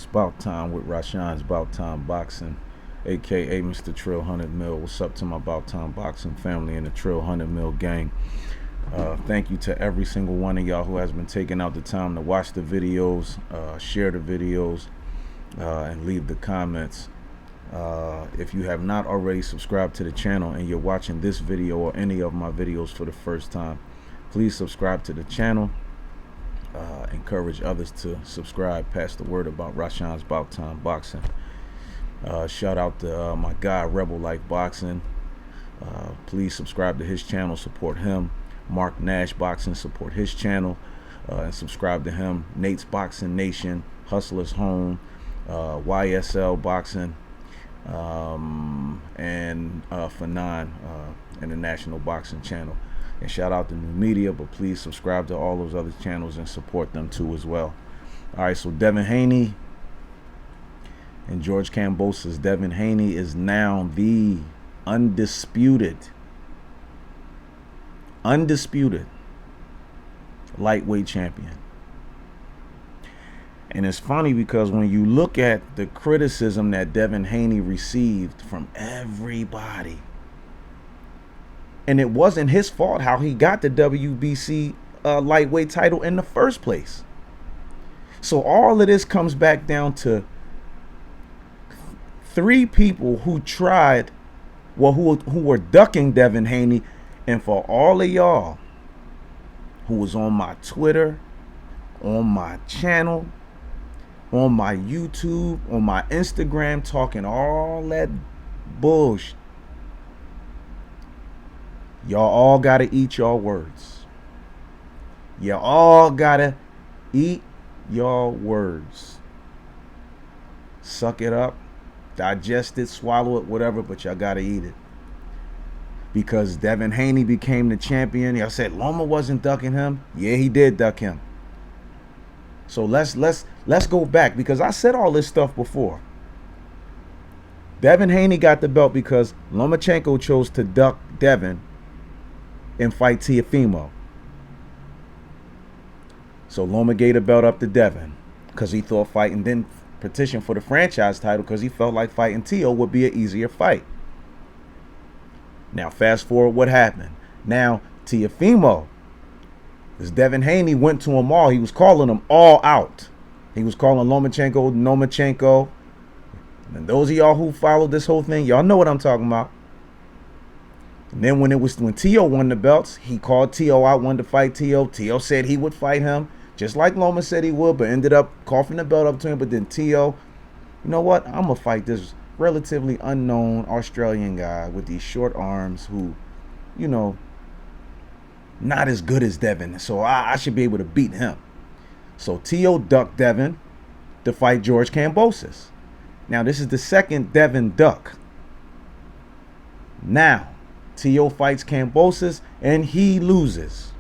It's About Time with HANEY'S About Time Boxing, aka Mr. Trill 100 Mil. What's up to my About Time Boxing family and the Trill 100 Mil gang? Thank you to every single one of y'all who has been taking out the time to watch the videos, share the videos, and leave the comments. If you have not already subscribed to the channel and you're watching this video or any of my videos for the first time, please subscribe to the channel. Encourage others to subscribe, pass the word about HANEY'S About Time Boxing. Shout out to my guy Rebel Life Boxing. Please subscribe to his channel, support him. Mark Nash Boxing, support his channel, and subscribe to him. Nate's Boxing Nation, Hustlers Home, YSL Boxing, and Fanon, International Boxing Channel. And shout out to New Media, but please subscribe to all those other channels and support them too as well. All right, so Devin Haney and George Kambosos. Devin Haney is now the undisputed lightweight champion. And it's funny because when you look at the criticism that Devin Haney received from everybody, and it wasn't his fault how he got the WBC lightweight title in the first place. So all of this comes back down to three people who tried, well, who were ducking Devin Haney. And for all of y'all who was on my Twitter, on my channel, on my YouTube, on my Instagram, talking all that bullshit, y'all all gotta eat your words. You all gotta eat your words. Suck it up, digest it, swallow it, whatever, but y'all gotta eat it. Because Devin Haney became the champion. Y'all said Loma wasn't ducking him. Yeah, he did duck him. So let's go back, because I said all this stuff before. Devin Haney got the belt because Lomachenko chose to duck Devin and fight Teofimo. So Loma gave the belt up to Devin because he thought fighting, then petition for the franchise title because he felt like fighting Teo would be an easier fight. Now fast forward, what happened? Now Teofimo, as Devin Haney went to them all, he was calling them all out. He was calling Lomachenko. And those of y'all who followed this whole thing, y'all know what I'm talking about. And then when Teo won the belts, he called Teo out, wanted to fight Teo. Teo said he would fight him, just like Loma said he would, but ended up coughing the belt up to him. But then Teo, you know what? I'm going to fight this relatively unknown Australian guy with these short arms who, you know, not as good as Devin. So I should be able to beat him. So Teo ducked Devin to fight George Kambosos. Now, this is the second Devin duck. Now, Teo fights Kambosos and he loses.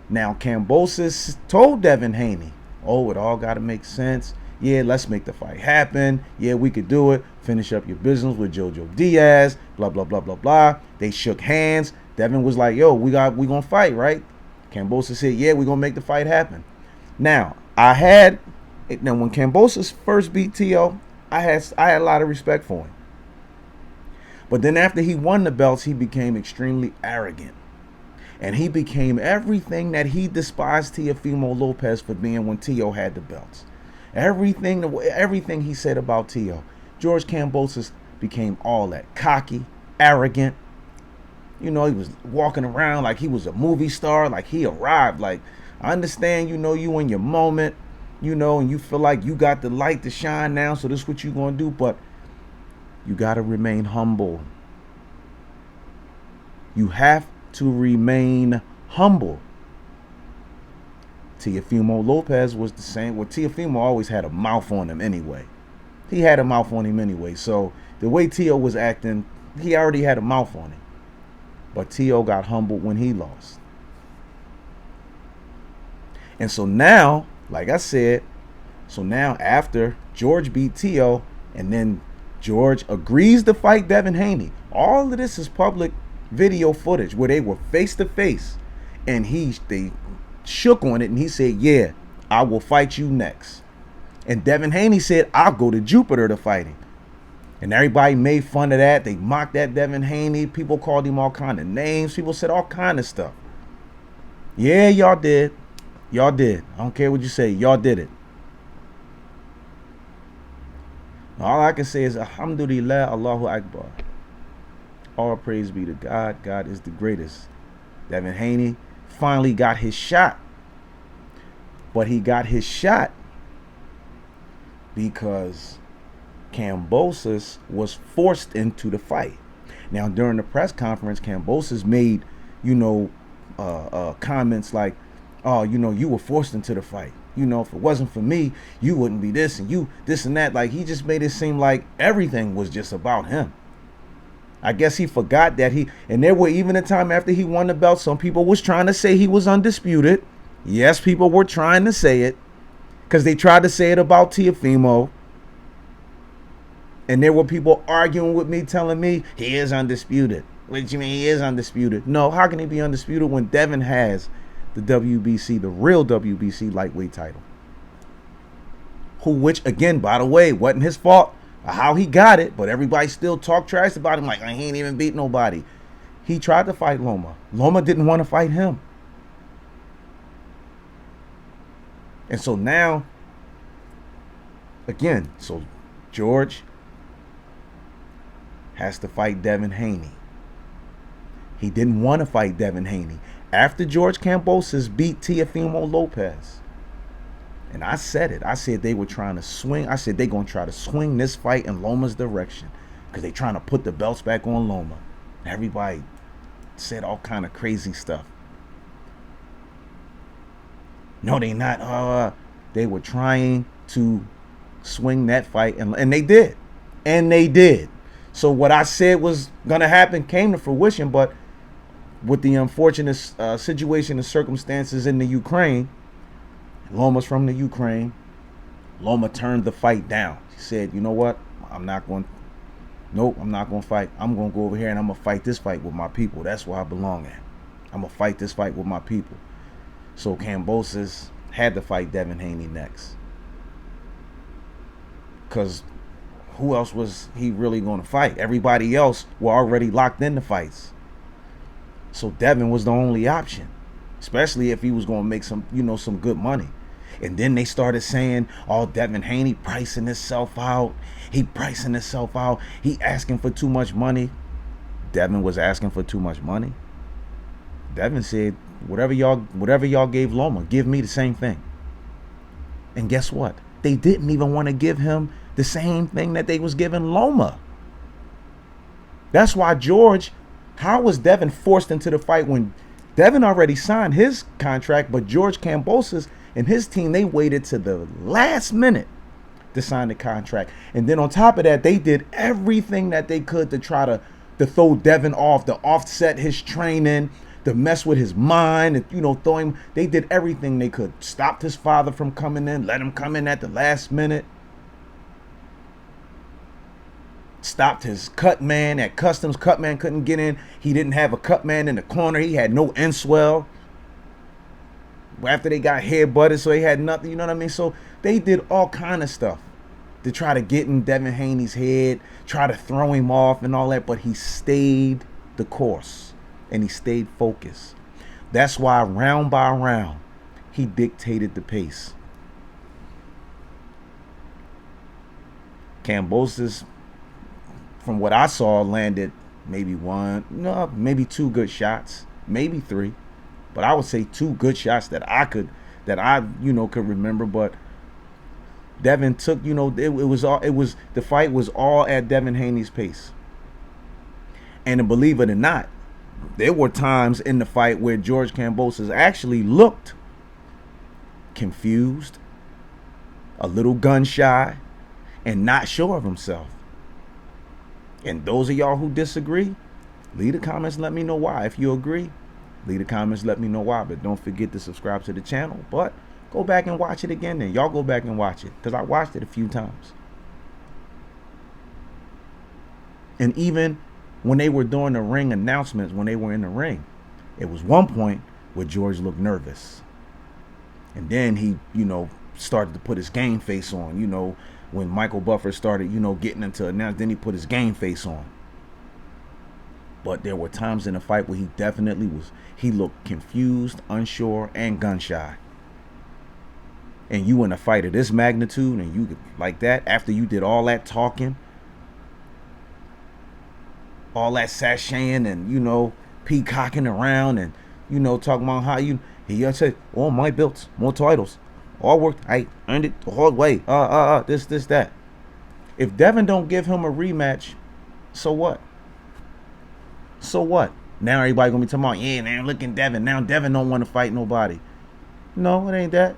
Now, Kambosos told Devin Haney, oh, it all got to make sense. Yeah, let's make the fight happen. Yeah, we could do it. Finish up your business with Jojo Diaz. Blah, blah, blah, blah, blah. They shook hands. Devin was like, yo, we gonna fight, right? Kambosos said, yeah, we gonna make the fight happen. Now, when Kambosos first beat Teo, I had a lot of respect for him. But then after he won the belts, he became extremely arrogant. And he became everything that he despised Teofimo Lopez for being when Teo had the belts. Everything he said about Teo, George Kambosos became all that. Cocky, arrogant. You know, he was walking around like he was a movie star, like he arrived. Like, I understand, you know, you in your moment, you know, and you feel like you got the light to shine now, so this is what you're going to do. But you got to remain humble. You have to remain humble. Teofimo Lopez was the same. Well, Teofimo always had a mouth on him anyway. He had a mouth on him anyway. So the way Teo was acting, he already had a mouth on him. But Teo got humbled when he lost. And so now, like I said, so now after George beat Teo, and then George agrees to fight Devin Haney. All of this is public video footage where they were face to face, and they shook on it, and he said, yeah, I will fight you next. And Devin Haney said, I'll go to Jupiter to fight him. And everybody made fun of that. They mocked at Devin Haney. People called him all kind of names. People said all kind of stuff. Yeah, y'all did. Y'all did. I don't care what you say. Y'all did it. All I can say is, Alhamdulillah, Allahu Akbar. All praise be to God. God is the greatest. Devin Haney finally got his shot. But he got his shot because Kambosos was forced into the fight. Now, during the press conference, Kambosos made, comments like, oh, you were forced into the fight. If it wasn't for me, you wouldn't be this and you this and that. Like, he just made it seem like everything was just about him. I guess he forgot that and there were even a time after he won the belt, some people was trying to say he was undisputed. Yes, people were trying to say it because they tried to say it about Teofimo. And there were people arguing with me, telling me he is undisputed. What do you mean he is undisputed? No, how can he be undisputed when Devin has the WBC, the real WBC lightweight title? Which, again, by the way, wasn't his fault how he got it, but everybody still talk trash about him like, he ain't even beat nobody. He tried to fight Loma. Loma didn't want to fight him. And so now, again, so George has to fight Devin Haney. He didn't want to fight Devin Haney. After George Kambosos beat Teofimo Lopez, and I said it. I said they were trying to swing. I said they're going to try to swing this fight in Loma's direction because they're trying to put the belts back on Loma. Everybody said all kind of crazy stuff. No, they not. They were trying to swing that fight, and they did. And they did. So what I said was going to happen came to fruition, but with the unfortunate situation and circumstances in the Ukraine, Loma's from the Ukraine. Loma turned the fight down. He said, you know what? I'm not going to fight. I'm going to go over here and I'm going to fight this fight with my people. That's where I belong at. I'm going to fight this fight with my people. So Kambosos had to fight Devin Haney next. Because who else was he really going to fight? Everybody else were already locked into fights. So Devin was the only option, especially if he was going to make some good money. And then they started saying, oh, Devin Haney pricing himself out. He pricing himself out. He asking for too much money. Devin was asking for too much money. Devin said, whatever y'all gave Loma, give me the same thing. And guess what? They didn't even want to give him the same thing that they was giving Loma. That's why how was Devin forced into the fight when Devin already signed his contract, but George Kambosos and his team, they waited to the last minute to sign the contract. And then on top of that, they did everything that they could to try to throw Devin off, to offset his training, to mess with his mind, and throw him. They did everything they could. Stopped his father from coming in, let him come in at the last minute. Stopped his cut man at customs. Cut man couldn't get in. He didn't have a cut man in the corner. He had no inswell. After they got head-butted, so he had nothing, you know what I mean? So they did all kind of stuff to try to get in Devin Haney's head, try to throw him off and all that, but he stayed the course and he stayed focused. That's why round by round, he dictated the pace. Kambosos, from what I saw, landed maybe two good shots, maybe three. But I would say two good shots that I could remember. But Devin took, the fight was all at Devin Haney's pace. And believe it or not, there were times in the fight where George Kambosos actually looked confused, a little gun shy, and not sure of himself. And those of y'all who disagree, leave the comments and let me know why. If you agree, leave the comments, let me know why. But don't forget to subscribe to the channel. But go back and watch it again then. Y'all go back and watch it, because I watched it a few times. And even when they were doing the ring announcements, when they were in the ring, it was one point where George looked nervous. And then he, started to put his game face on. When Michael Buffer started, getting into it now, then he put his game face on. But there were times in the fight where he looked confused, unsure, and gun shy. And you in a fight of this magnitude, and you like that, after you did all that talking, all that sashaying, and peacocking around, and talking about how he said, all my belts, more titles, all worked, I earned it the hard way, this, that. If Devin don't give him a rematch, so what? So what? Now everybody gonna be talking about, yeah, man, look at Devin. Now Devin don't want to fight nobody. No, it ain't that.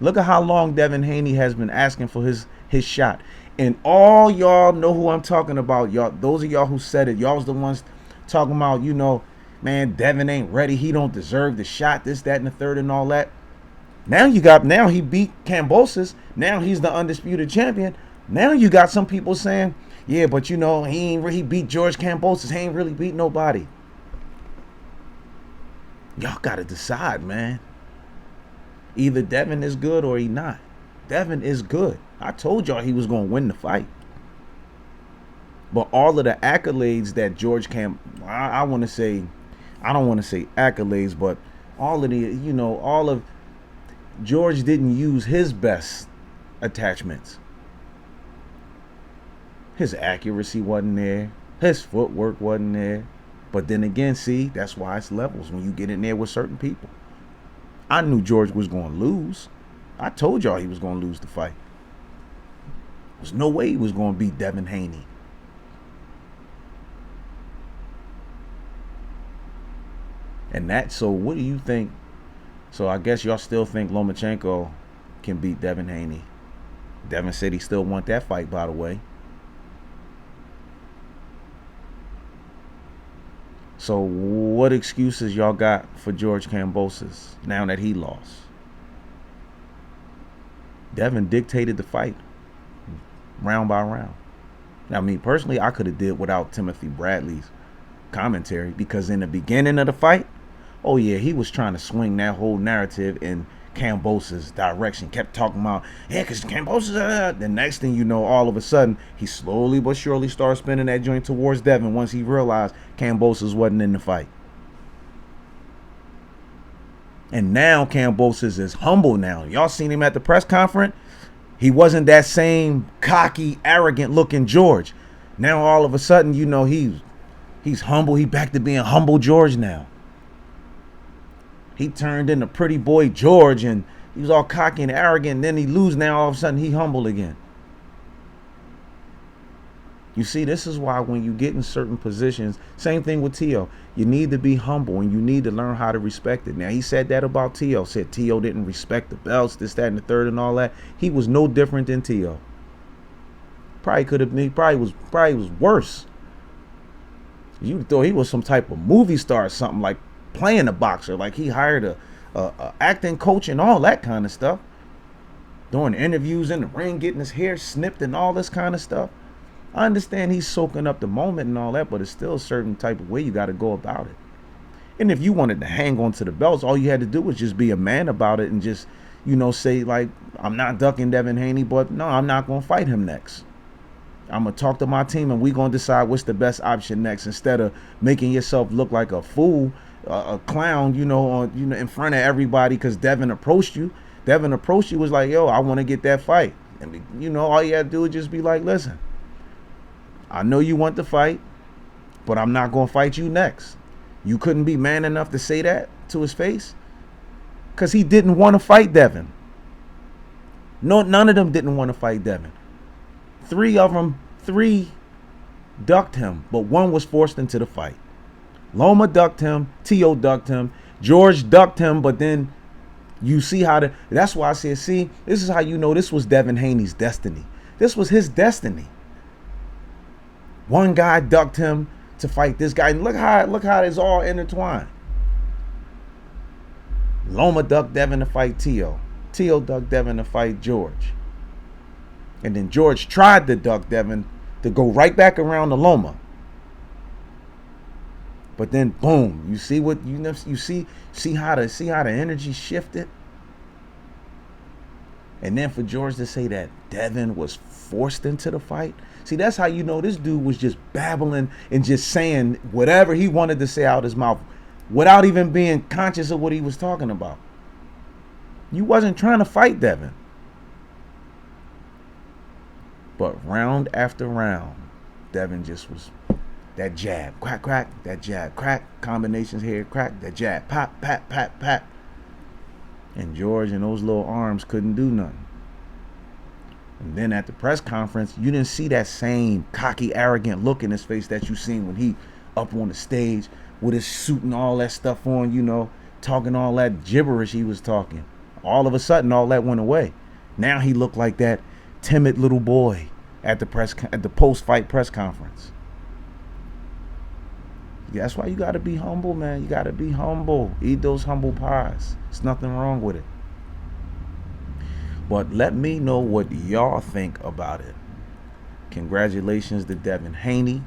Look at how long Devin Haney has been asking for his shot. And all y'all know who I'm talking about. Y'all, those of y'all who said it, y'all was the ones talking about, man, Devin ain't ready. He don't deserve the shot, this, that, and the third and all that. Now he beat Kambosos. Now he's the undisputed champion. Now you got some people saying, yeah, but he beat George Kambosos. He ain't really beat nobody. Y'all got to decide, man. Either Devin is good or he not. Devin is good. I told y'all he was going to win the fight. But all of the accolades that George I don't want to say accolades, but all of George didn't use his best attachments. His accuracy wasn't there. His footwork wasn't there. But then again, see, that's why it's levels when you get in there with certain people. I knew George was going to lose. I told y'all he was going to lose the fight. There's no way he was going to beat Devin Haney. And so what do you think? So I guess y'all still think Lomachenko can beat Devin Haney. Devin said he still want that fight, by the way. So what excuses y'all got for George Kambosos now that he lost? Devin dictated the fight round by round. Now, me personally, I could have did without Timothy Bradley's commentary, because in the beginning of the fight, oh yeah, he was trying to swing that whole narrative in Kambosos' direction. Kept talking about, yeah, because Kambosos, the next thing you know, all of a sudden, he slowly but surely started spinning that joint towards Devin once he realized Kambosos wasn't in the fight. And now Kambosos is humble now. Y'all seen him at the press conference? He wasn't that same cocky, arrogant looking George. Now all of a sudden, he's humble. He back to being humble George now. He turned into pretty boy George, and he was all cocky and arrogant, and then he lose. Now all of a sudden he humble again. You see, this is why when you get in certain positions, same thing with Tio, you need to be humble and you need to learn how to respect it. Now, he said that about Tio, said Tio didn't respect the belts, this, that, and the third and all that. He was no different than Tio. Probably was worse. You thought he was some type of movie star or something, like playing a boxer, like he hired a acting coach and all that kind of stuff. Doing interviews in the ring, getting his hair snipped and all this kind of stuff. I understand he's soaking up the moment and all that, but it's still a certain type of way you got to go about it. And if you wanted to hang on to the belts, all you had to do was just be a man about it and just, say, like, I'm not ducking Devin Haney, but no, I'm not going to fight him next. I'm going to talk to my team and we're going to decide what's the best option next, instead of making yourself look like a fool, a clown, in front of everybody because Devin approached you. Devin approached you, was like, yo, I want to get that fight. And, all you had to do is just be like, listen, I know you want to fight, but I'm not going to fight you next. You couldn't be man enough to say that to his face, because he didn't want to fight Devin. No, none of them didn't want to fight Devin. Three ducked him, but one was forced into the fight. Loma ducked him, Tio ducked him, George ducked him, but then you see that's why I said, see, this is how you know this was Devin Haney's destiny. This was his destiny. One guy ducked him to fight this guy. And look how it's all intertwined. Loma ducked Devin to fight Tio. Tio ducked Devin to fight George. And then George tried to duck Devin to go right back around to Loma. But then boom, you see what see how the energy shifted? And then for George to say that Devin was forced into the fight. See, that's how you know this dude was just babbling and just saying whatever he wanted to say out his mouth without even being conscious of what he was talking about. You wasn't trying to fight Devin. But round after round, Devin just was that jab, crack, crack, that jab, crack, combinations here, crack, that jab, pop, pat, pat, pat. And George and those little arms couldn't do nothing. And then at the press conference, you didn't see that same cocky, arrogant look in his face that you seen when he up on the stage with his suit and all that stuff on, you know, talking all that gibberish he was talking. All of a sudden, all that went away. Now he looked like that timid little boy at the post-fight press conference. That's why you got to be humble, man. You got to be humble. Eat those humble pies. There's nothing wrong with it. But let me know what y'all think about it. Congratulations to Devin Haney.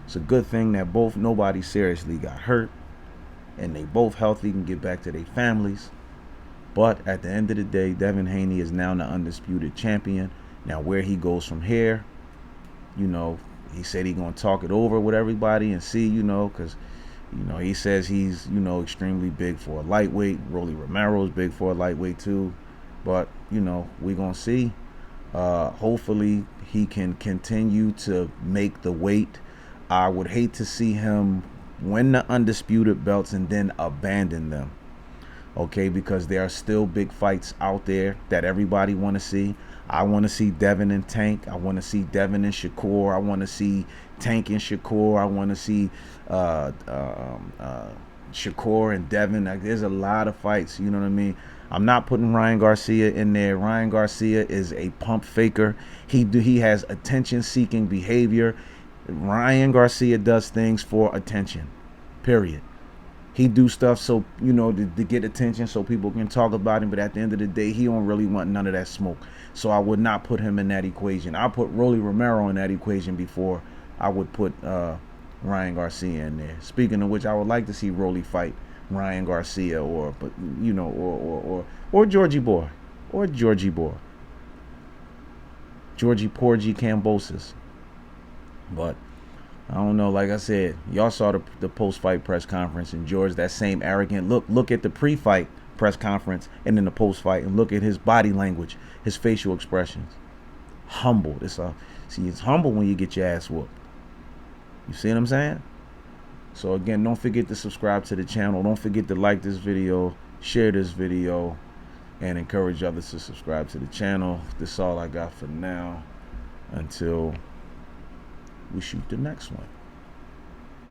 It's a good thing that nobody seriously got hurt, and they both healthy, can get back to their families. But at the end of the day, Devin Haney is now the undisputed champion. Now where he goes from here, you know, he said he's going to talk it over with everybody and see, you know, because, you know, he says he's, you know, extremely big for a lightweight. Rolly Romero's big for a lightweight too. But, you know, we're going to see. Hopefully he can continue to make the weight. I would hate to see him win the undisputed belts and then abandon them. Okay, because there are still big fights out there that everybody want to see. I want to see Devin and Tank. I want to see Devin and Shakur. I want to see Tank and Shakur. I want to see Shakur and Devin. Like, there's a lot of fights, you know what I mean? I'm not putting Ryan Garcia in there. Ryan Garcia is a pump faker. He has attention-seeking behavior. Ryan Garcia does things for attention, period. He do stuff so, you know, to get attention so people can talk about him. But at the end of the day, he don't really want none of that smoke. So I would not put him in that equation. I put Rolly Romero in that equation before I would put Ryan Garcia in there. Speaking of which, I would like to see Rolly fight Ryan Garcia or Georgie Boy. Or Georgie Boy. Georgie Porgy Kambosos. But I don't know, like I said, y'all saw the post-fight press conference, and George, that same arrogant look at the pre-fight press conference and then the post-fight, and look at his body language, his facial expressions. Humble. See, it's humble when you get your ass whooped. You see what I'm saying? So again, don't forget to subscribe to the channel. Don't forget to like this video, share this video, and encourage others to subscribe to the channel. This is all I got for now. Until we shoot the next one.